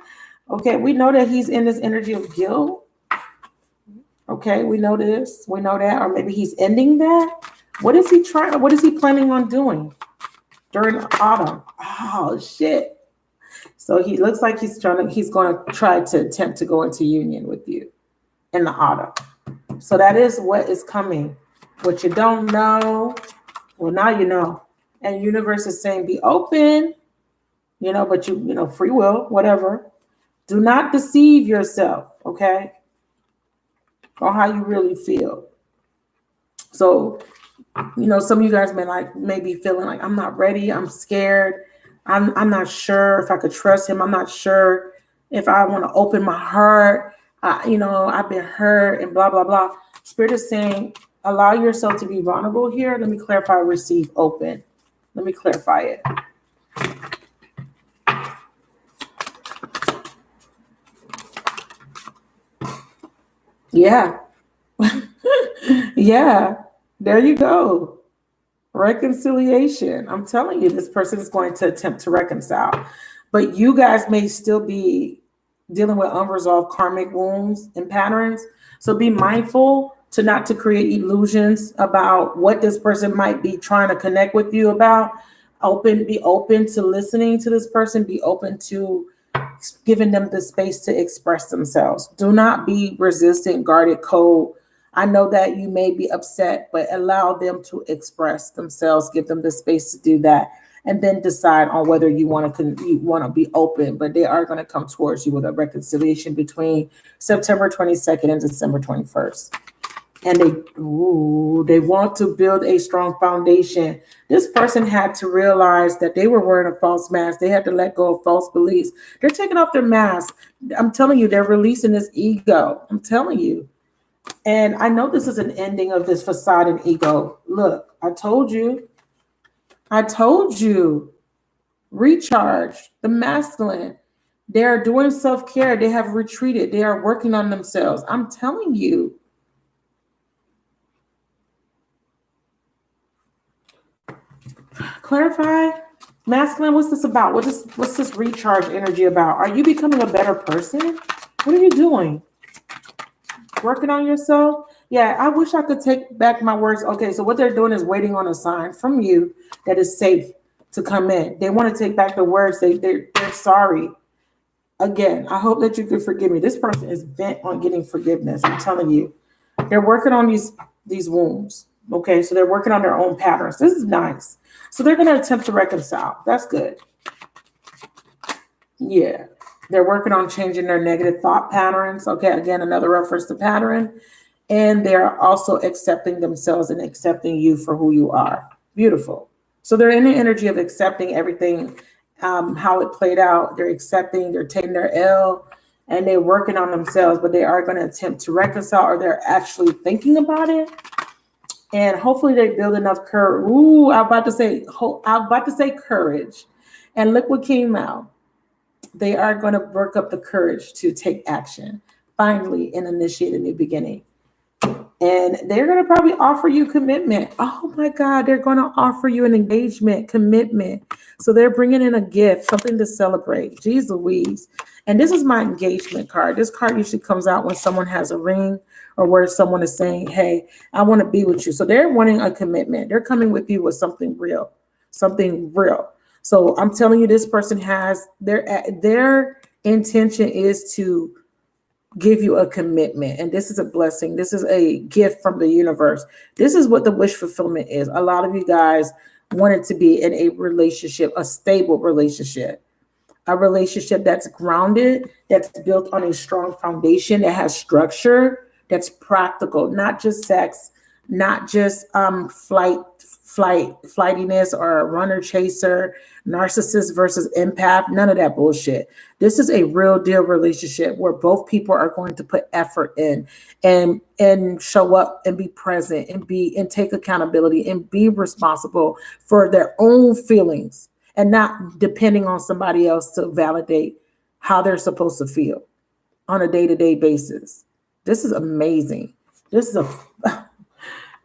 Okay, we know that he's in this energy of guilt. Okay, we know this. We know that. Or maybe he's ending that. What is he planning on doing during autumn? Oh, shit. So he looks like he's going to try to attempt to go into union with you in the autumn. So that is what is coming. What you don't know, well, now you know. And universe is saying be open. But free will, whatever. Do not deceive yourself, okay? on how you really feel. So, some of you guys may be feeling like, I'm not ready, I'm scared, I'm not sure if I could trust him, I'm not sure if I want to open my heart. I've been hurt and blah blah blah. Spirit is saying, allow yourself to be vulnerable here. Let me clarify, receive, open. Let me clarify it. Yeah. Yeah. There you go. Reconciliation. I'm telling you, this person is going to attempt to reconcile. But you guys may still be dealing with unresolved karmic wounds and patterns. So be mindful not to create illusions about what this person might be trying to connect with you about. Be open to listening to this person. Be open to giving them the space to express themselves. Do not be resistant, guarded, cold. I know that you may be upset, but allow them to express themselves. Give them the space to do that, and then decide on whether you want to be open. But they are going to come towards you with a reconciliation between September 22nd and December 21st. And they want to build a strong foundation. This person had to realize that they were wearing a false mask. They had to let go of false beliefs. They're taking off their mask. I'm telling you, they're releasing this ego. I'm telling you. And I know this is an ending of this facade and ego. Look, I told you. Recharge the masculine. They are doing self-care. They have retreated. They are working on themselves. I'm telling you. Clarify. Masculine, what's this about? What's this recharge energy about? Are you becoming a better person? What are you doing? Working on yourself? Yeah, I wish I could take back my words. Okay, so what they're doing is waiting on a sign from you that is safe to come in. They want to take back the words. They're sorry. Again, I hope that you can forgive me. This person is bent on getting forgiveness. I'm telling you. They're working on these wounds. Okay, so they're working on their own patterns. This is nice. So they're going to attempt to reconcile. That's good. Yeah. They're working on changing their negative thought patterns. Okay, again, another reference to pattern. And they're also accepting themselves and accepting you for who you are. Beautiful. So they're in the energy of accepting everything, how it played out. They're accepting, they're taking their L, and they're working on themselves, but they are going to attempt to reconcile, or they're actually thinking about it. And hopefully they build enough courage. Ooh, I'm about to say courage. And look what came out. They are going to work up the courage to take action, finally, and initiate a new beginning. And they're going to probably offer you commitment. Oh my God, they're going to offer you an engagement, commitment. So they're bringing in a gift, something to celebrate. Jeez Louise. And this is my engagement card. This card usually comes out when someone has a ring, or where someone is saying, hey, I want to be with you. So they're wanting a commitment. They're coming with you with something real, something real. So I'm telling you, this person has their intention is to give you a commitment. And this is a blessing. This is a gift from the universe. This is what the wish fulfillment is. A lot of you guys wanted to be in a relationship, a stable relationship, a relationship that's grounded, that's built on a strong foundation, that has structure, that's practical, not just sex, not just flightiness or a runner chaser, narcissist versus empath, none of that bullshit. This is a real deal relationship where both people are going to put effort in and show up and be present and take accountability and be responsible for their own feelings, and not depending on somebody else to validate how they're supposed to feel on a day-to-day basis. This is amazing.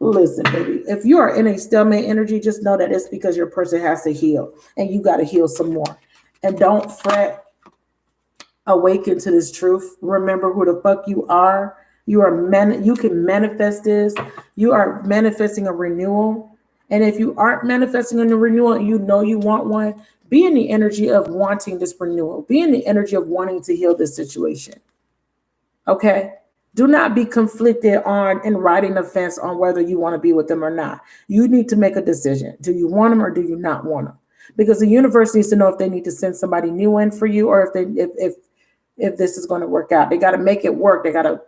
Listen, baby, if you are in a stalemate energy, just know that it's because your person has to heal, and you got to heal some more. And don't fret. Awaken to this truth. Remember who the fuck you are. You can manifest this. You are manifesting a renewal. And if you aren't manifesting a renewal and you know you want one, be in the energy of wanting this renewal. Be in the energy of wanting to heal this situation. Okay? Do not be conflicted on and riding the fence on whether you want to be with them or not. You need to make a decision. Do you want them or do you not want them? Because the universe needs to know if they need to send somebody new in for you, or if this is going to work out. They got to make it work. They got to,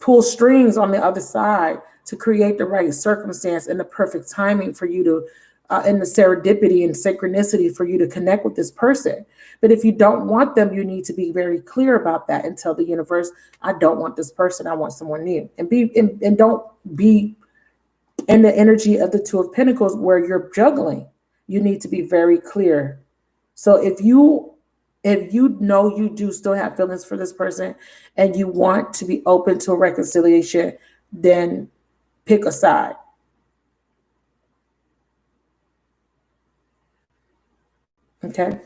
pull strings on the other side to create the right circumstance and the perfect timing for you to, and the serendipity and synchronicity for you to connect with this person. But if you don't want them, you need to be very clear about that and tell the universe, I don't want this person. I want someone new. And don't be in the energy of the Two of Pentacles where you're juggling. You need to be very clear. So if you know you do still have feelings for this person and you want to be open to a reconciliation, then pick a side. Okay.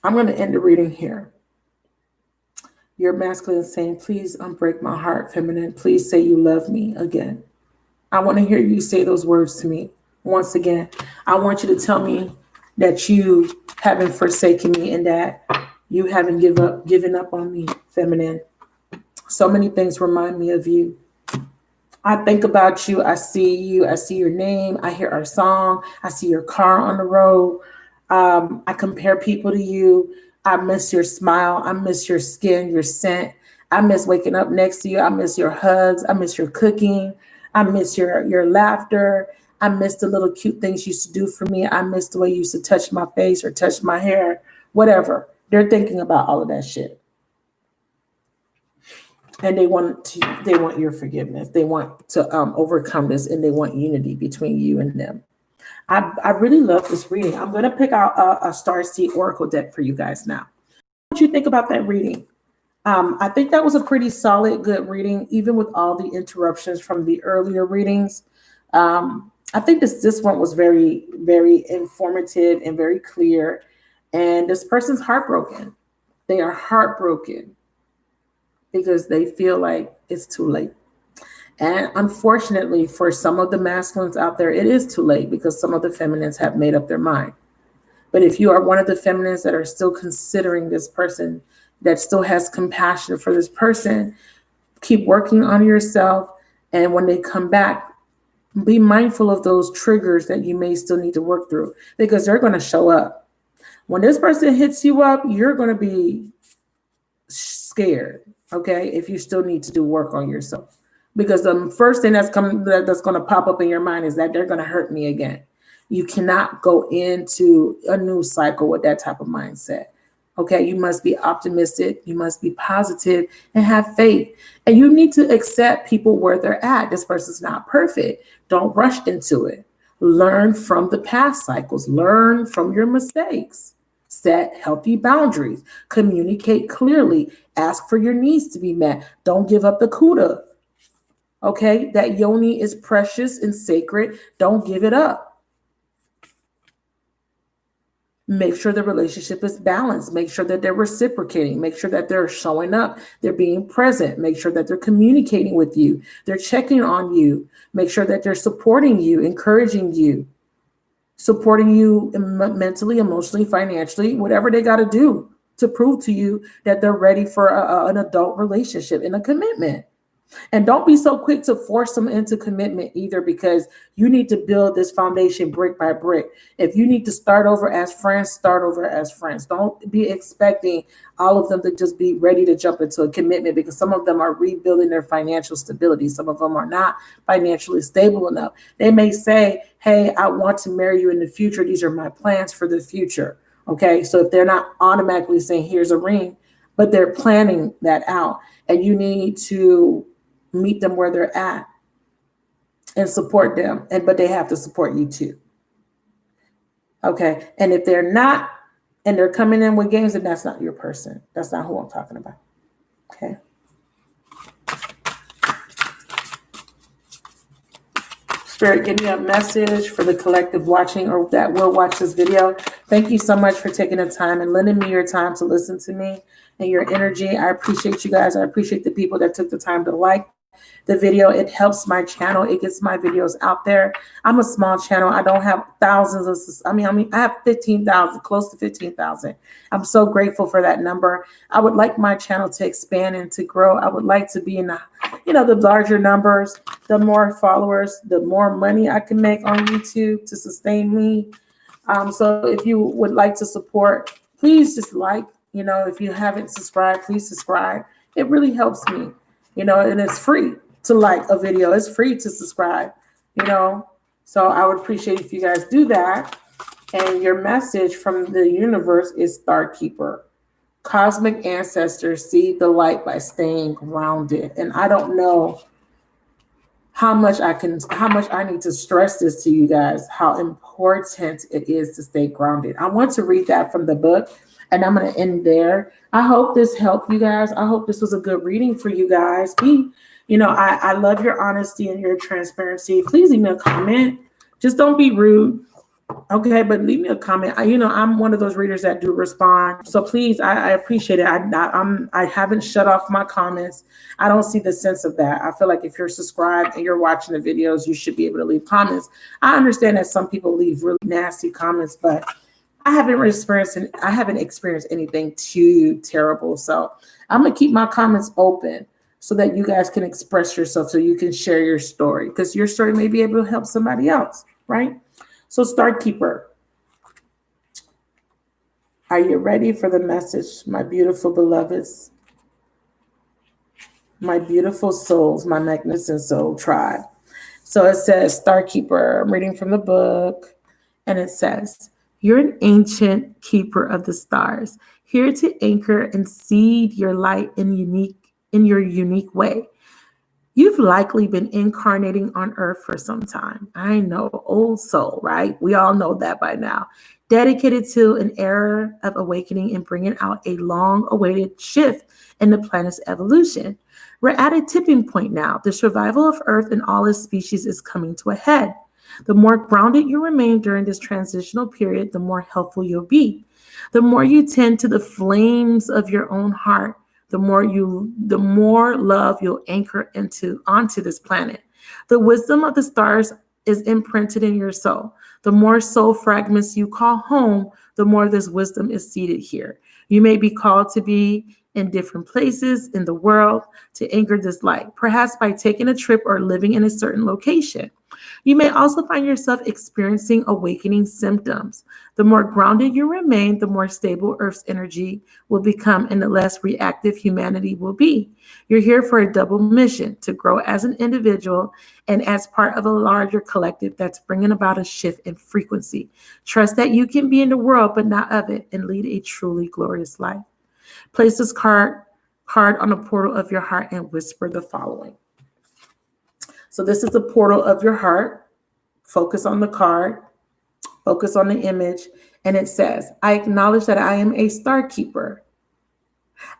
I'm going to end the reading here. Your masculine is saying, please unbreak my heart, feminine. Please say you love me again. I want to hear you say those words to me. Once again, I want you to tell me that you haven't forsaken me and that you haven't given up on me, feminine. So many things remind me of you. I think about you. I see you. I see your name. I hear our song. I see your car on the road. I compare people to you. I miss your smile. I miss your skin, your scent. I miss waking up next to you. I miss your hugs. I miss your cooking. I miss your laughter. I miss the little cute things you used to do for me. I miss the way you used to touch my face or touch my hair, whatever. They're thinking about all of that shit. And they want your forgiveness. They want to overcome this, and they want unity between you and them. I really love this reading. I'm going to pick out a Starseed Oracle deck for you guys now. What do you think about that reading? I think that was a pretty solid, good reading, even with all the interruptions from the earlier readings. I think this one was very, very informative and very clear. And this person's heartbroken. They are heartbroken because they feel like it's too late. And unfortunately, for some of the masculines out there, it is too late because some of the feminines have made up their mind. But if you are one of the feminines that are still considering this person, that still has compassion for this person, keep working on yourself. And when they come back, be mindful of those triggers that you may still need to work through, because they're going to show up. When this person hits you up, you're going to be scared, okay, if you still need to do work on yourself. Because the first thing that's going to pop up in your mind is that they're going to hurt me again. You cannot go into a new cycle with that type of mindset. Okay, you must be optimistic, you must be positive and have faith. And you need to accept people where they're at. This person's not perfect. Don't rush into it. Learn from the past cycles. Learn from your mistakes. Set healthy boundaries. Communicate clearly. Ask for your needs to be met. Don't give up the kuda. Okay, that yoni is precious and sacred. Don't give it up. Make sure the relationship is balanced. Make sure that they're reciprocating. Make sure that they're showing up. They're being present. Make sure that they're communicating with you. They're checking on you. Make sure that they're supporting you, encouraging you, supporting you mentally, emotionally, financially, whatever they got to do to prove to you that they're ready for an adult relationship and a commitment. And don't be so quick to force them into commitment either, because you need to build this foundation brick by brick. If you need to start over as friends, start over as friends. Don't be expecting all of them to just be ready to jump into a commitment, because some of them are rebuilding their financial stability. Some of them are not financially stable enough. They may say, hey, I want to marry you in the future. These are my plans for the future. Okay, so if they're not automatically saying here's a ring, but they're planning that out, and you need to meet them where they're at and support them, but they have to support you too. Okay, and if they're not, and they're coming in with games, then that's not your person. That's not who I'm talking about. Okay. Spirit, give me a message for the collective watching or that will watch this video. Thank you so much for taking the time and lending me your time to listen to me and your energy. I appreciate you guys. I appreciate the people that took the time to like the video. It helps my channel. It gets my videos out there. I'm a small channel. I don't have thousands of, I have 15,000, close to 15,000. I'm so grateful for that number. I would like my channel to expand and to grow. I would like to be in the, the larger numbers, the more followers, the more money I can make on YouTube to sustain me. So if you would like to support, please just like, If you haven't subscribed, please subscribe. It really helps me, and it's free to like a video. It's free to subscribe, So I would appreciate if you guys do that. And your message from the universe is Star Keeper. Cosmic ancestors see the light by staying grounded. And I don't know how much I need to stress this to you guys, how important it is to stay grounded. I want to read that from the book, and I'm going to end there. I hope this helped you guys. I hope this was a good reading for you guys. I love your honesty and your transparency. Please leave me a comment. Just don't be rude. Okay, but leave me a comment. I'm one of those readers that do respond. So please, I appreciate it. I haven't shut off my comments. I don't see the sense of that. I feel like if you're subscribed and you're watching the videos, you should be able to leave comments. I understand that some people leave really nasty comments, but I haven't experienced anything too terrible. So I'm gonna keep my comments open so that you guys can express yourself, so you can share your story, because your story may be able to help somebody else, right? So Star Keeper, are you ready for the message, my beautiful beloveds, my beautiful souls, my magnificent soul tribe? So it says, Star Keeper, I'm reading from the book, and it says, you're an ancient keeper of the stars, here to anchor and seed your light in your unique way. You've likely been incarnating on Earth for some time. I know, old soul, right? We all know that by now. Dedicated to an era of awakening and bringing out a long-awaited shift in the planet's evolution. We're at a tipping point now. The survival of Earth and all its species is coming to a head. The more grounded you remain during this transitional period, the more helpful you'll be. The more you tend to the flames of your own heart, the more love you'll anchor onto this planet. The wisdom of the stars is imprinted in your soul. The more soul fragments you call home, the more this wisdom is seated here. You may be called to be in different places in the world to anchor this light, perhaps by taking a trip or living in a certain location. You may also find yourself experiencing awakening symptoms. The more grounded you remain, the more stable Earth's energy will become, and the less reactive humanity will be. You're here for a double mission: to grow as an individual and as part of a larger collective that's bringing about a shift in frequency. Trust that you can be in the world, but not of it, and lead a truly glorious life. Place this card on the portal of your heart and whisper the following. So this is the portal of your heart. Focus on the card. Focus on the image. And it says, I acknowledge that I am a star keeper.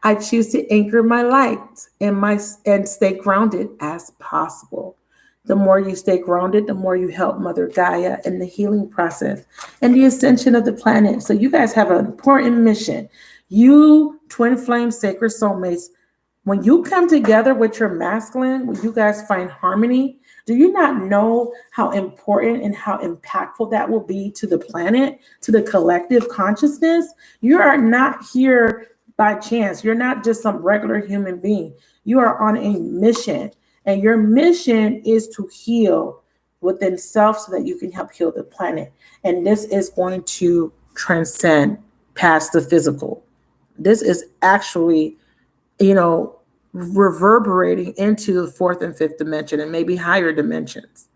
I choose to anchor my light and stay grounded as possible. The more you stay grounded, the more you help Mother Gaia in the healing process and the ascension of the planet. So you guys have an important mission. You twin flame sacred soulmates, when you come together with your masculine, when you guys find harmony, do you not know how important and how impactful that will be to the planet, to the collective consciousness? You are not here by chance. You're not just some regular human being. You are on a mission, and your mission is to heal within self so that you can help heal the planet. And this is going to transcend past the physical. This is actually, reverberating into the fourth and fifth dimension and maybe higher dimensions.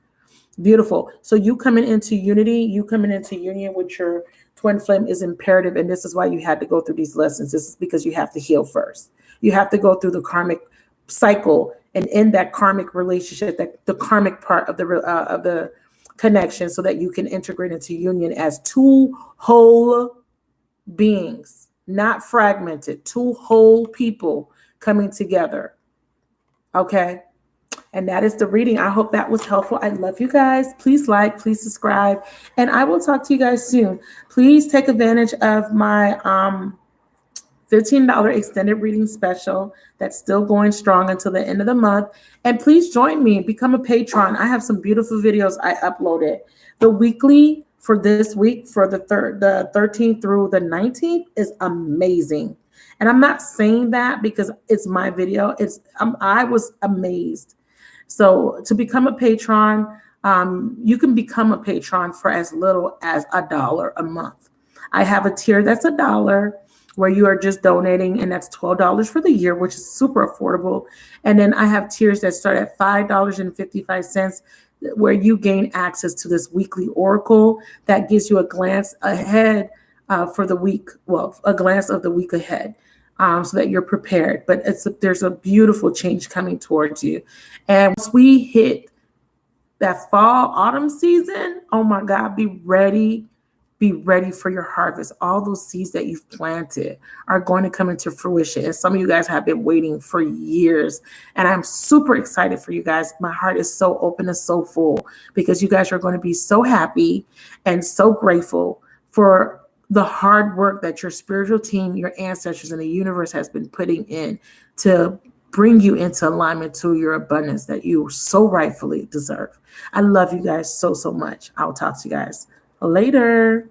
Beautiful. So you coming into unity, you coming into union with your twin flame is imperative. And this is why you had to go through these lessons. This is because you have to heal first. You have to go through the karmic cycle and end that karmic relationship, that the karmic part of the connection, so that you can integrate into union as two whole beings, not fragmented, two whole people coming together. Okay. And that is the reading. I hope that was helpful. I love you guys. Please like, please subscribe, and I will talk to you guys soon. Please take advantage of my $15 extended reading special that's still going strong until the end of the month. And please join me, become a patron. I have some beautiful videos I uploaded. The weekly for this week, for the 13th through the 19th, is amazing. And I'm not saying that because it's my video. I was amazed. So to become a patron, you can become a patron for as little as $1 a month. I have a tier that's $1, where you are just donating, and that's $12 for the year, which is super affordable. And then I have tiers that start at $5.55, where you gain access to this weekly oracle that gives you a glance ahead for the week, well, a glance of the week ahead, so that you're prepared. But there's a beautiful change coming towards you. And once we hit that fall, autumn season, oh my God, be ready. Be ready for your harvest. All those seeds that you've planted are going to come into fruition. And some of you guys have been waiting for years. And I'm super excited for you guys. My heart is so open and so full because you guys are going to be so happy and so grateful for the hard work that your spiritual team, your ancestors, and the universe has been putting in to bring you into alignment to your abundance that you so rightfully deserve. I love you guys so, so much. I'll talk to you guys later.